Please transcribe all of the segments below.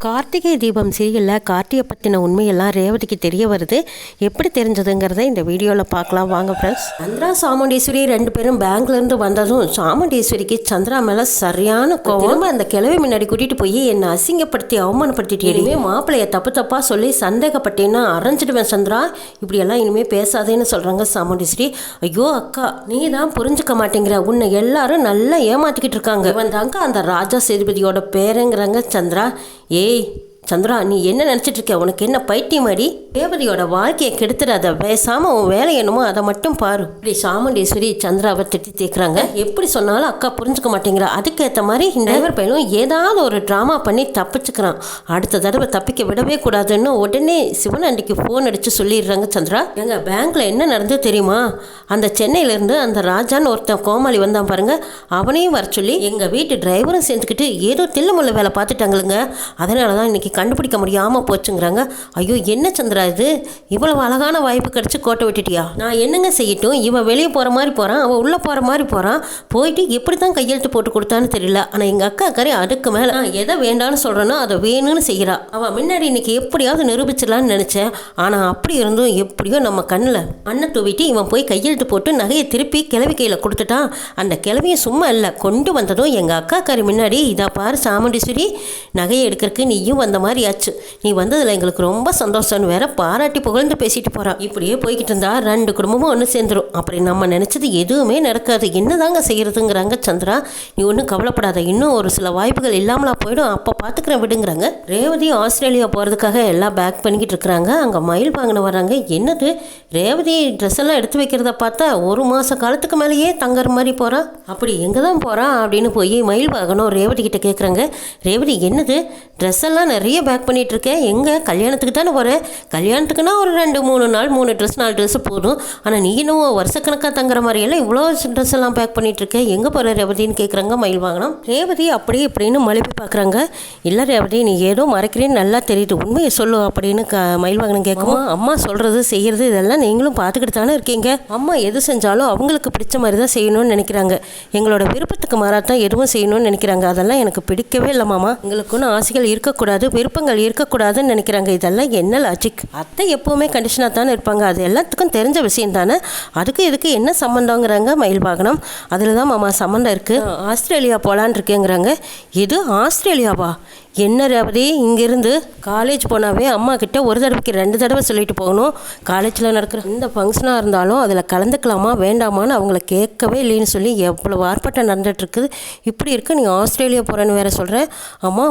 கார்த்திகை தீபம் சீரியலில் கார்த்தியை பற்றின உண்மையெல்லாம் ரேவதிக்கு தெரிய வருது. எப்படி தெரிஞ்சதுங்கிறத இந்த வீடியோவில் பார்க்கலாம் வாங்க ஃப்ரெண்ட்ஸ். சந்திரா சாமுண்டீஸ்வரி ரெண்டு பேரும் பேங்க்லேருந்து வந்ததும் சாமுண்டீஸ்வரிக்கு சந்திரா மேலே சரியான கோவம். அந்த கிழவி முன்னாடி கூட்டிகிட்டு போய் என்னை அசிங்கப்படுத்தி அவமானப்படுத்திட்டு இனிமேல் மாப்பிள்ளைய தப்பு தப்பாக சொல்லி சந்தேகப்பட்டேன்னா அரைஞ்சிடுவேன் சந்திரா, இப்படியெல்லாம் இனிமேல் பேசாதேன்னு சொல்கிறாங்க சாமுண்டீஸ்வரி. ஐயோ அக்கா, நீ தான் புரிஞ்சுக்க மாட்டேங்கிற, உன்னை எல்லாரும் நல்லா ஏமாற்றிக்கிட்டு இருக்காங்க. வந்தாங்க அந்த ராஜா சேதுபதியோட பேருங்கிறாங்க சந்திரா. ஏய் சந்திரா, நீ என்ன நினச்சிட்டு இருக்க? உனக்கு என்ன பைத்தியம் அடி? ரேவதியோட வாழ்க்கையை கெடுத்துடாத, பேசாமல் உன் வேலை என்னமோ அதை மட்டும் பாரு. இப்படி சாமுண்டீஸ்வரி சந்திராவை திட்டி தேக்குறாங்க. எப்படி சொன்னாலும் அக்கா புரிஞ்சுக்க மாட்டேங்கிறா. அதுக்கேற்ற மாதிரி டிரைவர் பையனும் ஏதாவது ஒரு ட்ராமா பண்ணி தப்பிச்சுக்கிறான். அடுத்த தடவை தப்பிக்க விடவே கூடாதுன்னு உடனே சிவனாண்டிக்கு ஃபோன் அடித்து சொல்லிடுறாங்க சந்திரா. எங்கள் பேங்க்கில் என்ன நடந்தது தெரியுமா? அந்த சென்னையிலேருந்து அந்த ராஜான்னு ஒருத்தன் கோமாளி வந்தான் பாருங்க, அவனையும் வர சொல்லி எங்கள் வீட்டு டிரைவரும் சேர்ந்துக்கிட்டு ஏதோ தில்லுமுள்ள வேலை பார்த்துட்டாங்களுங்க. அதனால தான் இன்னைக்கு கண்டுபிடிக்க முடியாமல் போச்சுங்கிறாங்க. ஐயோ என்ன சந்திரா இது, இவ்வளவு அழகான வாய்ப்பு கிடச்சி கோட்டை விட்டுட்டியா? நான் என்னங்க செய்யட்டும்? இவன் வெளியே போகிற மாதிரி போகிறான், அவன் உள்ளே போகிற மாதிரி போகிறான். போயிட்டு எப்படி தான் கையெழுத்து போட்டு கொடுத்தான்னு தெரியல. ஆனால் எங்கள் அக்கா கறி அதுக்கு மேலே நான் எதை வேண்டான்னு சொல்கிறேனோ அதை வேணும்னு செய்கிறா. அவன் முன்னாடி இன்னைக்கு எப்படியாவது நிரூபிச்சிடலான்னு நினச்சேன். ஆனால் அப்படி இருந்தும் எப்படியோ நம்ம கண்ணில் அண்ணன் தூவிட்டு இவன் போய் கையெழுத்து போட்டு நகையை திருப்பி கிளவி கையில் கொடுத்துட்டான். அந்த கிளவியை சும்மா இல்லை, கொண்டு வந்ததும் எங்கள் அக்கா கறி முன்னாடி இதா பாரு சாமுண்டீஸ்வரி, நகையை எடுக்கிறதுக்கு நீயும் வந்த மாதிரி ஆச்சு, நீ வந்ததில் எங்களுக்கு ரொம்ப சந்தோஷம்னு வேற பாராட்டி புகழ்ந்து பேசிட்டு போகிறான். இப்படியே போய்கிட்டு இருந்தா ரெண்டு குடும்பமும் ஒன்று சேர்ந்துடும். அப்படி நம்ம நினச்சது எதுவுமே நடக்காது. என்னதாங்க செய்யறதுங்கிறாங்க சந்திரா. நீ ஒன்றும் கவலைப்படாத, இன்னும் ஒரு சில வாய்ப்புகள் இல்லாமலா போயிடும், அப்போ பார்த்துக்கிறேன் விடுங்கிறாங்க. ரேவதி ஆஸ்திரேலியா போகிறதுக்காக எல்லாம் பேக் பண்ணிக்கிட்டு இருக்கிறாங்க. அங்கே மயில் வாங்கின வராங்க. என்னது ரேவதி ட்ரெஸ் எல்லாம் எடுத்து வைக்கிறத பார்த்தா ஒரு மாத காலத்துக்கு மேலேயே தங்குற மாதிரி போகிறா. அப்படி எங்கே தான் போகிறா அப்படின்னு போய் மயில் வாகனம் ரேவதி கிட்ட கேட்குறாங்க. ரேவதி என்னது ட்ரெஸ் எல்லாம் நிறைய பேக் பண்ணிட்டு இருக்கேன், எங்கே கல்யாணத்துக்கு தானே போகிறேன்? கல்யாணத்துக்குன்னா ஒரு 2-3 நாள் 3 ட்ரெஸ் 4 ட்ரெஸ் போதும். ஆனால் நீ இன்னும் வருஷக்கணக்காக தங்குற மாதிரியெல்லாம் இவ்வளோ ட்ரெஸ் எல்லாம் பேக் பண்ணிட்டு இருக்கேன், எங்கே போகிற ரேவதின்னு கேட்குறாங்க மயில் வாகனம். ரேவதி அப்படி இப்படின்னு மழுப்பி பார்க்குறாங்க. இல்லை ரேவதி, நீ ஏதோ மறைக்கிறேன்னு நல்லா தெரியுது, உண்மையை சொல்லு அப்படின்னு மயில் வாகனம் கேட்குமா. அம்மா சொல்கிறது செய்கிறது இதெல்லாம் நீங்களும் பார்த்துக்கிட்டு தானே இருக்கீங்க. அம்மா எது செஞ்சாலும் அவங்களுக்கு பிடிச்ச மாதிரி தான் செய்யணும்னு நினைக்கிறாங்க. எங்களோட விருப்பத்துக்கு மாறாத்தான் எதுவும் செய்யணும்னு நினைக்கிறாங்க. அதெல்லாம் எனக்கு பிடிக்கவே இல்லை மாமா. எங்களுக்கு ஒன்றும் ஆசைகள் இருக்கக்கூடாது, விருப்பங்கள் இருக்கக்கூடாதுன்னு நினைக்கிறாங்க. இதெல்லாம் என்ன லாஜிக்? அத்தை எப்போவுமே கண்டிஷனாக தானே இருப்பாங்க, அது எல்லாத்துக்கும் தெரிஞ்ச விஷயம் தானே. அதுக்கு இதுக்கு என்ன சம்மந்தங்கிறாங்க மயில் வாகனம். அதில் தான் மாமா சம்மந்தம் இருக்குது. ஆஸ்திரேலியா போகலான் இருக்கேங்கிறாங்க. இது ஆஸ்திரேலியாவா? என்ன ரேவதி, இங்கேருந்து காலேஜ் போனாவே அம்மா கிட்ட ஒரு தடவைக்கு 2 தடவை சொல்லிட்டு போகணும். காலேஜில் நடக்கிற இந்த ஃபங்க்ஷனாக இருந்தாலும் அதில் கலந்துக்கலாமா வேண்டாமான்னு அவங்கள கேட்கவே இல்லைன்னு சொல்லி எவ்வளோ ஆர்ப்பாட்டம் நடந்துகிட்ருக்குது. இப்படி இருக்கு, நீ ஆஸ்திரேலியா போகிறேன்னு வேற சொல்கிறேன். அம்மா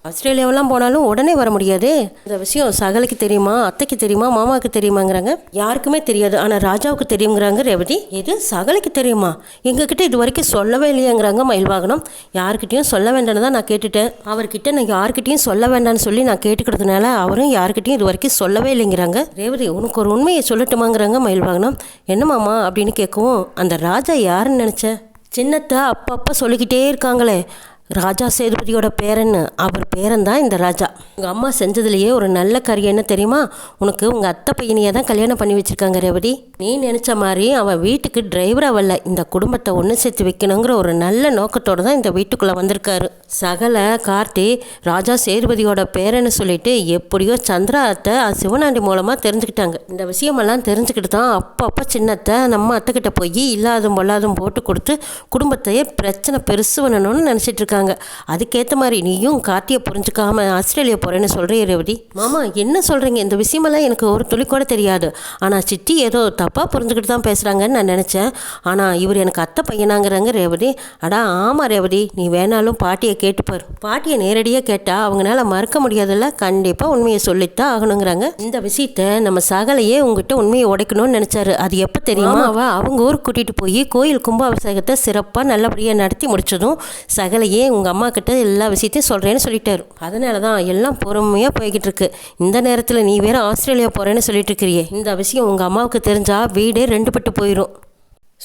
ஆஸ்திரேலியாவெல்லாம் போனாலும் உடனே வர முடியாது. இந்த விஷயம் சகலைக்கு தெரியுமா, அத்தைக்கு தெரியுமா, மாமாவுக்கு தெரியுமாங்கிறாங்க. யாருக்குமே தெரியாது, ஆனால் ராஜாவுக்கு தெரியுங்கிறாங்க ரேவதி. இது சகலைக்கு தெரியுமா? எங்ககிட்ட இது வரைக்கும் சொல்லவே இல்லையாங்கிறாங்க மயில் வாகனம். யார்கிட்டையும் சொல்ல வேண்டாம்னு தான் நான் கேட்டுட்டேன். அவர்கிட்ட நான் யார்கிட்டையும் சொல்ல வேண்டாம்னு சொல்லி நான் கேட்டுக்கிறதுனால அவரும் யார்கிட்டையும் இது வரைக்கும் சொல்லவே இல்லைங்கிறாங்க. ரேவதி, உனக்கு ஒரு உண்மையை சொல்லட்டுமாங்கிறாங்க மயில் வாகனம். என்ன மாமா அப்படின்னு கேட்கவும், அந்த ராஜா யாருன்னு நினச்ச? சின்னத்தை அப்பப்போ சொல்லிக்கிட்டே இருக்காங்களே, ராஜா சேதுபதியோட பேரன்னு, அவர் பேரன் தான் இந்த ராஜா. உங்கள் அம்மா செஞ்சதுலேயே ஒரு நல்ல காரியம் என்ன தெரியுமா? உனக்கு உங்கள் அத்தை பையனையே தான் கல்யாணம் பண்ணி வச்சுருக்காங்க ரேவதி. நீ நினச்ச மாதிரி அவன் வீட்டுக்கு டிரைவராக வரல, இந்த குடும்பத்தை ஒன்று சேர்த்து வைக்கணுங்கிற ஒரு நல்ல நோக்கத்தோடு தான் இந்த வீட்டுக்குள்ளே வந்திருக்காரு. சகல கார்த்தி ராஜா சேதுபதியோட பேரன்னு சொல்லிட்டு எப்படியோ சந்திரா அத்தை சிவனாண்டி மூலமாக தெரிஞ்சுக்கிட்டாங்க. இந்த விஷயமெல்லாம் தெரிஞ்சுக்கிட்டு தான் அப்பப்போ சின்னத்தை நம்ம அத்தைக்கிட்ட போய் இல்லாதும் பொல்லாதும் போட்டு கொடுத்து குடும்பத்தையே பிரச்சனை பெருசு பண்ணணும்னு நினச்சிட்டு இருக்காங்க. அதுக்கேற்ற மாதிரி நீயும் கார்த்தியை புரிஞ்சுக்காம ஆஸ்திரேலியா போறேன்னு சொல்றீங்க ரேவதி. மாமா என்ன சொல்றீங்க? இந்த விஷயமெல்லாம் எனக்கு ஒரு துளி கூட தெரியாது. ஆனால் சித்தி ஏதோ தப்பாக புரிஞ்சுக்கிட்டு தான் பேசுகிறாங்கன்னு நான் நினச்சேன். ஆனால் இவர் எனக்கு அத்தை பையனாங்கிறாங்க ரேவதி. அடா ஆமாம் ரேவதி, நீ வேணாலும் பாட்டியை கேட்டுப்பார். பாட்டியை நேரடியாக கேட்டால் அவங்களால மறக்க முடியாதுல்ல, கண்டிப்பாக உண்மையை சொல்லித்தான் ஆகணுங்கிறாங்க. இந்த விஷயத்த நம்ம சகலையே உங்ககிட்ட உண்மையை உடைக்கணும்னு நினச்சாரு. அது எப்போ தெரியுமா? அவங்க ஊருக்கு கூட்டிகிட்டு போய் கோயில் கும்பாபிஷேகத்தை சிறப்பாக நல்லபடியாக நடத்தி முடிச்சதும் சகலையே உங்கள் அம்மா கிட்ட எல்லா விஷயத்தையும் சொல்கிறேன்னு சொல்லிட்டாரு. அதனால தான் எல்லாம் பொறுமையாக போய்கிட்டு இருக்கு. இந்த நேரத்தில் நீ வேற ஆஸ்திரேலியா போகிறேன்னு சொல்லிட்டு இருக்கிறியே, இந்த விஷயம் உங்கள் அம்மாவுக்கு தெரிஞ்சால் வீடே 2 பட்டு போயிடும்.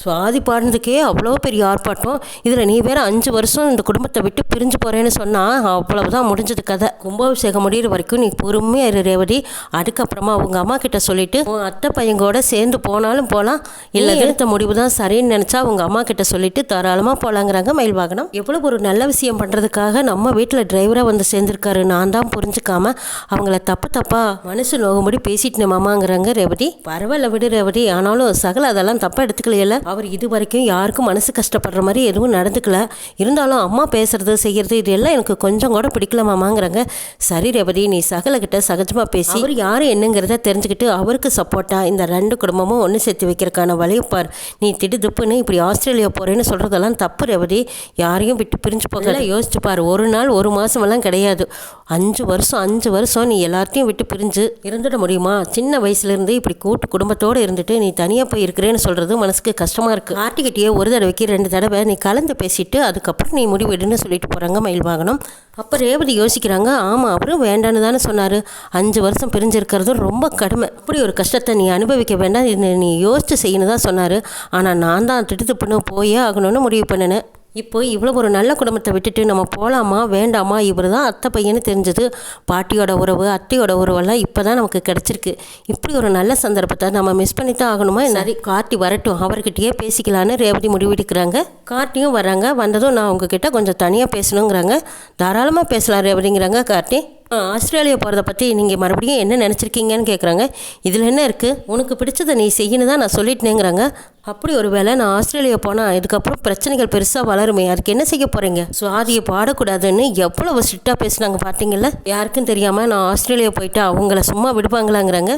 சுவாதி பாடினதுக்கே அவ்வளோ பெரிய ஆர்ப்பாட்டம். இதில் நீ வேற 5 வருஷம் இந்த குடும்பத்தை விட்டு பிரிஞ்சு போகிறேன்னு சொன்னால் அவ்வளவுதான் முடிஞ்சது கதை. கும்பாபிஷேகம் முடிகிற வரைக்கும் நீ பொறுமையாக இரு ரேவதி. அதுக்கப்புறமா உங்கள் அம்மா கிட்ட சொல்லிவிட்டு உன் அத்தை பையங்கூட சேர்ந்து போனாலும் போகலாம், இல்லை எடுத்த முடிவு தான் சரின்னு நினச்சா உங்கள் அம்மா கிட்ட சொல்லிவிட்டு தாராளமாக போகலாங்கிறாங்க மயில்வாகனம். எவ்வளோ ஒரு நல்ல விஷயம் பண்ணுறதுக்காக நம்ம வீட்டில் டிரைவராக வந்து சேர்ந்துருக்காரு. நான் தான் புரிஞ்சுக்காம அவங்கள தப்பாக மனசு நோகும்படி பேசிட்டு மாமாங்கிறாங்க ரேவதி. பரவாயில்ல விடு ரேவதி, ஆனாலும் சகல அதெல்லாம் தப்பாக எடுத்துக்கலையில. அவர் இது வரைக்கும் யாருக்கும் மனசு கஷ்டப்படுற மாதிரி எதுவும் நடந்துக்கல. இருந்தாலும் அம்மா பேசுறது செய்கிறது இது எல்லாம் எனக்கு கொஞ்சம் கூட பிடிக்கல மாமாங்கிறாங்க. சரி ரேவதி, நீ சகலகிட்ட சகஜமாக பேசி அவர் யார் என்னங்கிறத தெரிஞ்சுக்கிட்டு அவருக்கு சப்போர்ட்டாக இந்த 2 குடும்பமும் ஒன்று சேர்த்து வைக்கிறதுக்கான வழியப்பார். நீ திடுதுப்புன்னு இப்படி ஆஸ்திரேலியா போகிறேன்னு சொல்கிறதெல்லாம் தப்பு ரேவதி. யாரையும் விட்டு பிரிஞ்சு போகல. யோசிச்சுப்பார், ஒரு நாள் 1 மாதமெல்லாம் கிடையாது, 5 வருஷம் நீ எல்லாத்தையும் விட்டு பிரிஞ்சு இருந்துட முடியுமா? சின்ன வயசுலேருந்து இப்படி கூட்டு குடும்பத்தோடு இருந்துட்டு நீ தனியாக போய் இருக்கிறேன்னு சொல்கிறது மனசுக்கு கஷ்டமாக இருக்குது. கார்த்திகிட்டே ஒரு தடவைக்கு 2 தடவை நீ கலந்து பேசிட்டு அதுக்கப்புறம் நீ முடிவெடுன்னு சொல்லிட்டு போகிறாங்க மயில்வாகனம். அப்போ ரேவதி யோசிக்கிறாங்க, ஆமாம் அவரும் வேண்டான்னு தானே சொன்னார், 5 வருஷம் பிரிஞ்சிருக்கிறதும் ரொம்ப கடுமை, இப்படி ஒரு கஷ்டத்தை நீ அனுபவிக்க வேண்டாம், இது நீ யோசிச்சு செய்யணும் தான் சொன்னார். ஆனால் நான் தான் திடுத்துப்புன்னு போயே ஆகணும்னு முடிவு பண்ணினேன். இப்போ இவ்வளோ ஒரு நல்ல குடும்பத்தை விட்டுட்டு நம்ம போகலாமா வேண்டாமா? இவர் தான் அத்தை பையன்னு தெரிஞ்சது. பாட்டியோட உறவு அத்தையோட உறவெல்லாம் இப்போ தான் நமக்கு கிடச்சிருக்கு. இப்படி ஒரு நல்ல சந்தர்ப்பத்தை நம்ம மிஸ் பண்ணி தான் ஆகணுமா? சரி கார்த்தி வரட்டும், அவர்கிட்டயே பேசிக்கலான்னு ரேவதி முடிவெடுக்கிறாங்க. கார்த்தியும் வராங்க. வந்ததும் நான் உங்ககிட்ட கொஞ்சம் தனியாக பேசணுங்கிறாங்க. தாராளமாக பேசலாம் ரேவதிங்கிறாங்க கார்த்தி. ஆஸ்திரேலியா போகிறத பற்றி நீங்கள் மறுபடியும் என்ன நினச்சிருக்கீங்கன்னு கேட்குறாங்க. இதில் என்ன இருக்குது, உனக்கு பிடிச்சதை நீ செய்யணும் தான் நான் சொல்லிட்டேங்கிறாங்க. அப்படி ஒரு வேளை நான் ஆஸ்திரேலியா போனால் இதுக்கப்புறம் பிரச்சனைகள் பெருசாக வளருமே, அதுக்கு என்ன செய்ய போகிறீங்க? சுவாதியை பாடக்கூடாதுன்னு எவ்வளவு ஸ்ட்ரிக்டாக பேசுனாங்க பார்த்தீங்களா? யாருக்கும் தெரியாமல் நான் ஆஸ்திரேலியா போயிட்டா அவங்கள சும்மா விடுவாங்களாங்கிறாங்க.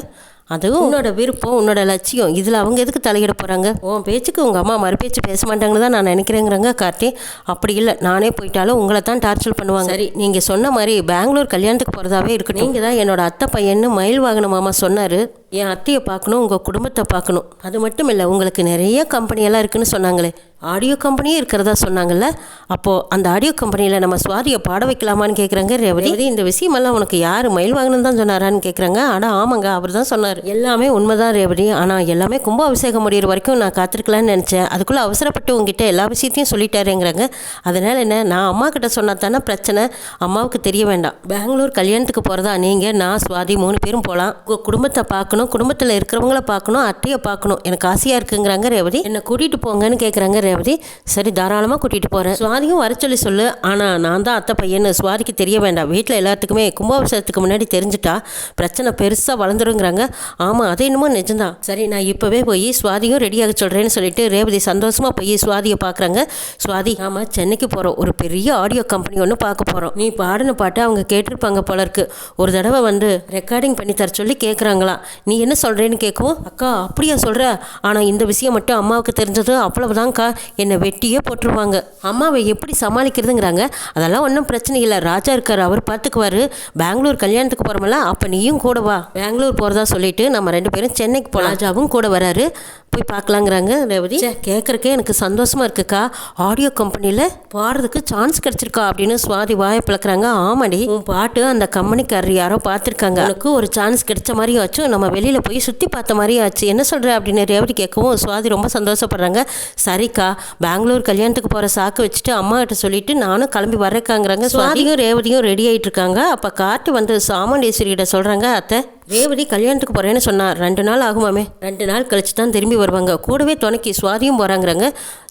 அதுவும் உன்னோட விருப்பம், உன்னோட லட்சியம், இதில் அவங்க எதுக்கு தலையிட போகிறாங்க? உன் பேச்சுக்கு உங்கள் அம்மா மறுபேச்சு பேச மாட்டாங்கன்னு தான் நான் நினைக்கிறேங்கிறாங்க கார்த்தி. அப்படி இல்லை, நானே போயிட்டாலும் உங்களை தான் டார்ச்சர் பண்ணுவாங்க. சரி நீங்கள் சொன்ன மாதிரி பெங்களூர் கல்யாணத்துக்கு போகிறதாவே இருக்கட்டும். நீங்கள் தான் என்னோட அத்தை பையன்னு மயில்வாகனம் மாமா சொன்னார். என் அத்தையை பார்க்கணும், உங்கள் குடும்பத்தை பார்க்கணும். அது மட்டும் இல்லை, உங்களுக்கு நிறைய கம்பெனியெல்லாம் இருக்குதுன்னு சொன்னாங்களே, ஆடியோ கம்பெனியே இருக்கிறதா சொன்னாங்கல்ல. அப்போது அந்த ஆடியோ கம்பெனியில் நம்ம சுவாதியை பாட வைக்கலாமான்னு கேட்குறாங்க ரேவதி. இந்த விஷயமெல்லாம் உனக்கு யார் மயில்வாகனம் தான் சொன்னாரான்னு கேட்குறாங்க. ஆனால் ஆமாங்க, அவர் தான் சொன்னார். எல்லாமே உண்மைதான் ரேவதி, ஆனால் எல்லாமே கும்பாபிஷேகம் முடிகிற வரைக்கும் நான் காத்திருக்கலான்னு நினச்சேன். அதுக்குள்ளே அவசரப்பட்டு உங்ககிட்ட எல்லா விஷயத்தையும் சொல்லிட்டாருங்கிறாங்க. அதனால் என்ன, நான் அம்மா கிட்ட சொன்னா தானே பிரச்சனை, அம்மாவுக்கு தெரிய வேண்டாம். பெங்களூர் கல்யாணத்துக்கு போகிறதா நீங்கள், நான் சுவாதி 3 பேரும் போகலாம். உங்கள் குடும்பத்தை பார்க்கணும், குடும்பத்தில் இருக்கிறவங்கள பார்க்கணும், அத்தையை பார்க்கணும், எனக்கு ஆசையாக இருக்குங்கிறாங்க ரேவதி. என்னை கூட்டிகிட்டு போங்கன்னு கேட்குறாங்க ரேவதி. சரி தாராளமாக கூட்டிகிட்டு போகிறேன், சுவாதியும் வர சொல்லு. ஆனால் நான் தான் அத்தை பையன்னு சுவாதிக்கு தெரிய வேண்டாம். வீட்டில் எல்லாத்துக்குமே கும்பாபிஷேகத்துக்கு முன்னாடி தெரிஞ்சுட்டா பிரச்சனை பெருசாக வளர்ந்துருங்கிறாங்க. ஆமாம் அது என்னமோ நிஜம்தான். சரி நான் இப்போவே போய் சுவாதியும் ரெடியாக சொல்கிறேன்னு சொல்லிட்டு ரேவதி சந்தோஷமாக போய் சுவாதியை பார்க்குறாங்க. சுவாதி, ஆமாம் சென்னைக்கு போகிறோம், ஒரு பெரிய ஆடியோ கம்பெனி ஒன்று பார்க்க போகிறோம். நீ பாடின பாட்டை அவங்க கேட்டிருப்பாங்க போல இருக்கு. ஒரு தடவை வந்து ரெக்கார்டிங் பண்ணி தர சொல்லி கேட்குறாங்களாம். நீ என்ன சொல்கிறேன்னு கேட்கவும், அக்கா அப்படியா சொல்கிற, ஆனால் இந்த விஷயம் மட்டும் அம்மாவுக்கு தெரிஞ்சது அவ்வளவுதான்க்கா, என்னை வெட்டியே போட்டுருவாங்க. அம்மாவை எப்படி சமாளிக்கிறதுங்கிறாங்க. அதெல்லாம் ஒன்றும் பிரச்சனை இல்லை, ராஜா இருக்கார், அவர் பார்த்துக்குவார். பெங்களூர் கல்யாணத்துக்கு போகிறோம்ல, அப்போ நீயும் கூட வா. பெங்களூர் போகிறதா சொல்லிட்டு நம்ம 2 பேரும் சென்னைக்கு போகலாம். ராஜாவும் கூட வராரு, போய் பார்க்கலாங்கிறாங்க ரேவதி. கேட்குறக்கே எனக்கு சந்தோஷமாக இருக்குக்கா, ஆடியோ கம்பெனியில் பாடுறதுக்கு சான்ஸ் கிடச்சிருக்கா அப்படின்னு சுவாதி வாயை பிளக்குறாங்க. ஆமாடி, உன் பாட்டு அந்த கம்பெனிக்காரர் யாரோ பார்த்துருக்காங்க, உனக்கு ஒரு சான்ஸ் கிடைச்ச மாதிரி ஆச்சு, நம்ம வெளியில் போய் சுற்றி பார்த்த மாதிரி ஆச்சு, என்ன சொல்கிற அப்படின்னு ரேவதி கேட்கவும் சுவாதி ரொம்ப சந்தோஷப்படுறாங்க. சரிக்கா, பெங்களூர் கல்யாணத்துக்கு போகிற சாக்கு வச்சுட்டு அம்மா கிட்ட சொல்லிட்டு நானும் கிளம்பி வரக்காங்கிறாங்க. சுவாதியும் ரேவதியும் ரெடி ஆகிட்டு இருக்காங்க. அப்போ கார்த்தி வந்து சாமுண்டேஸ்வரிகிட்ட சொல்கிறாங்க, அத்தை ரேவதி கல்யாணத்துக்கு போகிறேன்னு சொன்னார், 2 நாள் ஆகுமாமே, 2 நாள் கழிச்சு தான் திரும்பி வருவாங்க, கூடவே துணைக்கி சுவாதியும் போகிறாங்கிறாங்க.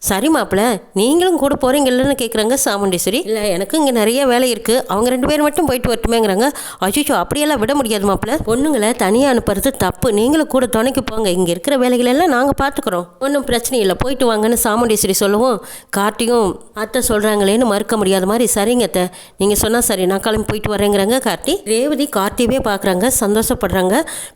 சரி மாப்பிள்ள, நீங்களும் கூட போகிறீங்கல்லன்னு கேட்குறாங்க சாமுண்டேஸ்வரி. இல்லை எனக்கும் இங்கே நிறைய வேலை இருக்குது, அவங்க 2 பேர் மட்டும் போயிட்டு வரட்டுமேங்கிறாங்க. அச்சோ அப்படியெல்லாம் விட முடியாது மாப்பிள்ள, பொண்ணுங்களை தனியாக அனுப்புறது தப்பு, நீங்களும் கூட துணைக்கு போங்க, இங்கே இருக்கிற வேலைகளெல்லாம் நாங்கள் பார்த்துக்குறோம், ஒன்றும் பிரச்சனை இல்லை, போயிட்டு வாங்கன்னு சாமுண்டேஸ்வரி சொல்லவும் கார்த்தியும் அத்தை சொல்கிறாங்களேன்னு மறுக்க முடியாத மாதிரி, சரிங்க அத்தை நீங்கள் சொன்னால் சரி, நான் கிளம்பி போயிட்டு வரேங்கிறாங்க கார்த்தி. ரேவதி கார்த்தியவே பார்க்குறாங்க, சந்தோஷப்படுறாங்க.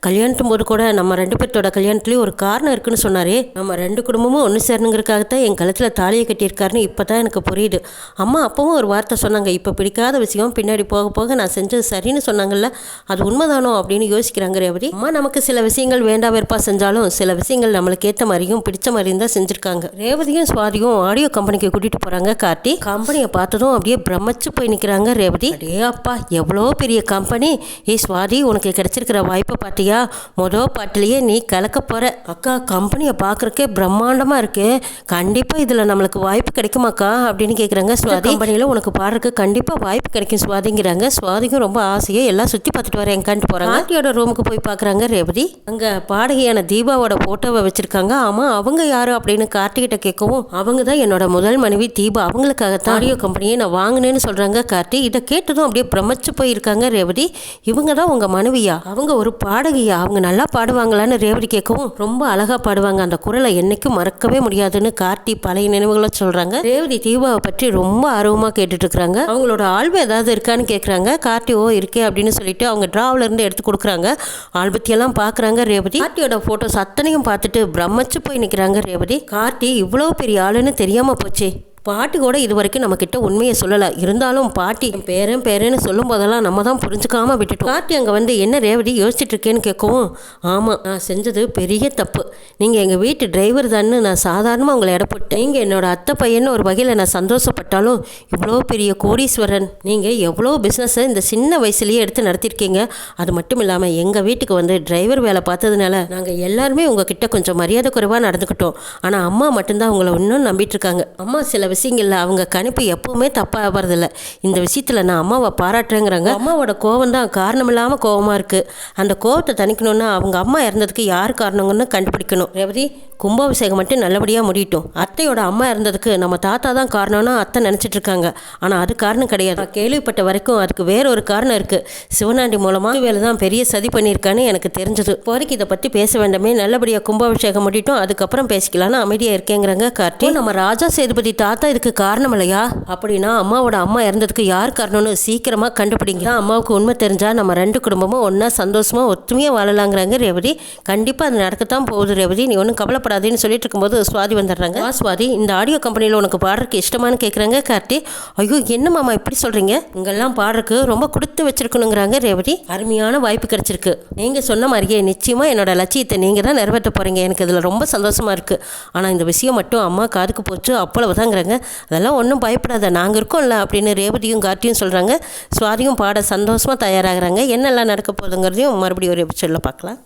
கல்யாணத்தும் போது கூட நம்ம 2 பேர்த்தோட கல்யாணத்துலேயும் ஒரு காரணம் இருக்குன்னு சொன்னாரே, நம்ம 2 குடும்பமும் ஒன்று சேரணுங்கிறதுக்காகத்தான் என் கழுத்தில் தாலியை கட்டியிருக்காருன்னு இப்போ தான் எனக்கு புரியுது. அம்மா அப்பவும் ஒரு வார்த்தை சொன்னாங்க, இப்போ பிடிக்காத விஷயம் பின்னாடி போக போக நான் செஞ்சது சரின்னு சொன்னாங்கல்ல, அது உண்மைதானோ அப்படின்னு யோசிக்கிறாங்க ரேவதி. அம்மா நமக்கு சில விஷயங்கள் வேண்டா வெறுப்பா செஞ்சாலும் சில விஷயங்கள் நம்மளுக்கு ஏற்ற மாதிரியும் பிடிச்ச மாதிரியும் தான் செஞ்சுருக்காங்க. ரேவதியும் சுவாதியும் ஆடியோ கம்பெனிக்கு கூட்டிகிட்டு போகிறாங்க. கார்த்தி கம்பெனியை பார்த்ததும் அப்படியே பிரமிச்சு போய் நிற்கிறாங்க ரேவதி. அடே அப்பா எவ்வளோ பெரிய கம்பெனி, சுவாதி உனக்கு கிடைச்சிருக்கிற வாய்ப்பை பார்த்தியா? மொதல் பாட்டிலேயே நீ கலக்க போகிற. அக்கா கம்பெனியை பார்க்குறக்கே பிரம்மாண்டமாக இருக்கு, கண்டிப்பாக இதில் நம்மளுக்கு வாய்ப்பு கிடைக்குமாக்கா அப்படின்னு கேட்குறாங்க சுவாதி. கம்பெனியில் உனக்கு பாடுறதுக்கு கண்டிப்பாக வாய்ப்பு கிடைக்கும் சுவாதிங்கிறாங்க. சுவாதிக்கும் ரொம்ப ஆசையாக எல்லாம் சுற்றி பார்த்துட்டு வரேன்கான்ட்டு போகிறாங்க. ஆண்டியோட ரூமுக்கு போய் பார்க்குறாங்க ரேவதி. அங்கே பாடகையான தீபாவோட ஃபோட்டோவை வச்சுருக்காங்க. ஆமாம், அவங்க யார் அப்படின்னு கார்த்திகிட்ட கேட்கவும், அவங்க தான் என்னோட முதல் மனைவி தீபா, அவங்களுக்காகத்தான் ஆடியோ கம்பெனியை நான் வாங்கினேன்னு சொல்கிறாங்க கார்த்தி. இதை கேட்டதும் அப்படியே பிரமிச்சு போயிருக்காங்க ரேவதி. இவங்க தான் உங்கள் மனைவியா? அவங்க ஒரு பாடகியா? அவங்க நல்லா பாடுவாங்களான்னு ரேவதி கேட்கவும், ரொம்ப அழகாக பாடுவாங்க, அந்த குரலை என்னைக்கும் மறக்கவே முடியாதுன்னு கார்த்தி பழைய நினைவுகளை சொல்கிறாங்க. ரேவதி தீபாவை பற்றி ரொம்ப ஆர்வமாக கேட்டுட்டு இருக்கிறாங்க. அவங்களோட ஆல்பம் ஏதாவது இருக்கான்னு கேட்குறாங்க. கார்த்தி ஓ இருக்கே அப்படின்னு சொல்லிட்டு அவங்க டிராவில இருந்து எடுத்து கொடுக்குறாங்க. ஆல்பத்தியெல்லாம் பார்க்குறாங்க ரேவதி. கார்த்தியோட ஃபோட்டோஸ் அத்தனையும் பார்த்துட்டு பிரமிச்சு போய் நிற்கிறாங்க ரேவதி. கார்த்தி இவ்வளோ பெரிய ஆளுன்னு தெரியாமல் போச்சே. பாட்டி கூட இது வரைக்கும் நம்மக்கிட்ட உண்மையை சொல்லலை. இருந்தாலும் பாட்டி பேரன்னு சொல்லும் போதெல்லாம் நம்ம தான் புரிஞ்சுக்காம விட்டுட்டோம். பாட்டி அங்கே வந்து என்ன ரேவதி யோசிச்சுட்டு இருக்கேன்னு கேட்கவும், ஆமாம் நான் செஞ்சது பெரிய தப்பு. நீங்கள் எங்கள் வீட்டு டிரைவர் தான்னு நான் சாதாரணமாக உங்களை இடப்பட்டேன். நீங்கள் என்னோட அத்தை பையன்னு ஒரு வகையில் நான் சந்தோஷப்பட்டாலும், இவ்வளோ பெரிய கோடீஸ்வரன் நீங்கள் எவ்வளோ பிஸ்னஸை இந்த சின்ன வயசுலேயே எடுத்து நடத்திருக்கீங்க. அது மட்டும் இல்லாமல் எங்கள் வீட்டுக்கு வந்து டிரைவர் வேலை பார்த்ததுனால நாங்கள் எல்லாருமே உங்ககிட்ட கொஞ்சம் மரியாதை குறைவாக நடந்துக்கிட்டோம். ஆனால் அம்மா மட்டும்தான் உங்களை இன்னும் நம்பிட்டு இருக்காங்க. அம்மா சில விஷயங்கள்ல அவங்க கணிப்பு எப்பவுமே தப்பாக ஆகிறதில்ல. இந்த விஷயத்தில் நான் அம்மாவை பாராட்டுறேங்கிறாங்க. அம்மாவோட கோவம் தான் காரணம் இல்லாமல் கோவமாக இருக்குது. அந்த கோவத்தை தணிக்கணும்னா அவங்க அம்மா இறந்ததுக்கு யார் காரணங்கன்னு கண்டுபிடிக்கணும். ரேவதி, கும்பாபிஷேகம் மட்டும் நல்லபடியாக முடியட்டும். அத்தையோட அம்மா இறந்ததுக்கு நம்ம தாத்தா தான் காரணம்னா அத்தை நினச்சிட்டு இருக்காங்க. ஆனால் அது காரணம் கிடையாது. கேள்விப்பட்ட வரைக்கும் அதுக்கு வேற ஒரு காரணம் இருக்குது. சிவனாண்டி மூலமாக வேலை தான் பெரிய சதி பண்ணியிருக்கான்னு எனக்கு தெரிஞ்சது. இப்போதைக்கு இதை பற்றி பேச வேண்டாமே, நல்லபடியாக கும்பாபிஷேகம் முடியட்டும், அதுக்கப்புறம் பேசிக்கலான்னு அமைதியாக இருக்கேங்கிறாங்க கார்த்தி. நம்ம ராஜா சேதுபதி தாத்தா இதுக்கு காரணம் இல்லையா? அப்படின்னா அம்மாவோட அம்மா இறந்ததுக்கு யார் காரணம்னு சீக்கிரமாக கண்டுபிடிங்க. அம்மாவுக்கு உண்மை தெரிஞ்சால் நம்ம ரெண்டு குடும்பமும் ஒன்றா சந்தோஷமாக ஒத்துமையாக வாழலாங்கிறாங்க ரேவதி. கண்டிப்பாக அது நடக்கத்தான் போகுது ரேவதி, நீ ஒன்றும் கவலைப்படாதேன்னு சொல்லிட்டு இருக்கும்போது சுவாதி வந்துடுறாங்க. சுவாதி, இந்த ஆடியோ கம்பெனியில் உனக்கு பாடுறதுக்கு இஷ்டமானு கேட்குறாங்க கார்த்தி. ஐயோ என்ன மாமா இப்படி சொல்கிறீங்க? இங்கெல்லாம் பாடுறதுக்கு ரொம்ப கொடுத்து வச்சிருக்கணுங்கிறாங்க ரேவதி. அருமையான வாய்ப்பு கிடைச்சிருக்கு. நீங்கள் சொன்ன மாதிரியே நிச்சயமாக என்னோட லட்சியத்தை நீங்கள் தான் நிறைவேற்ற போகிறீங்க. எனக்கு இதில் ரொம்ப சந்தோஷமாக இருக்குது. ஆனால் இந்த விஷயம் மட்டும் அம்மா காதுக்கு போச்சு, அவ்வளவுதாங்கிறாங்க. அதெல்லாம் ஒன்றும் பயப்படாத, நாங்கள் இருக்கோம்ல அப்படின்னு ரேவதியும் கார்த்தியும் சொல்கிறாங்க. சுவாதியும் பாட சந்தோஷமாக தயாராகிறாங்க. என்னெல்லாம் நடக்க போகுதுங்கிறதையும் மறுபடியும் ஒரு எபிசோடில் பார்க்கலாம்.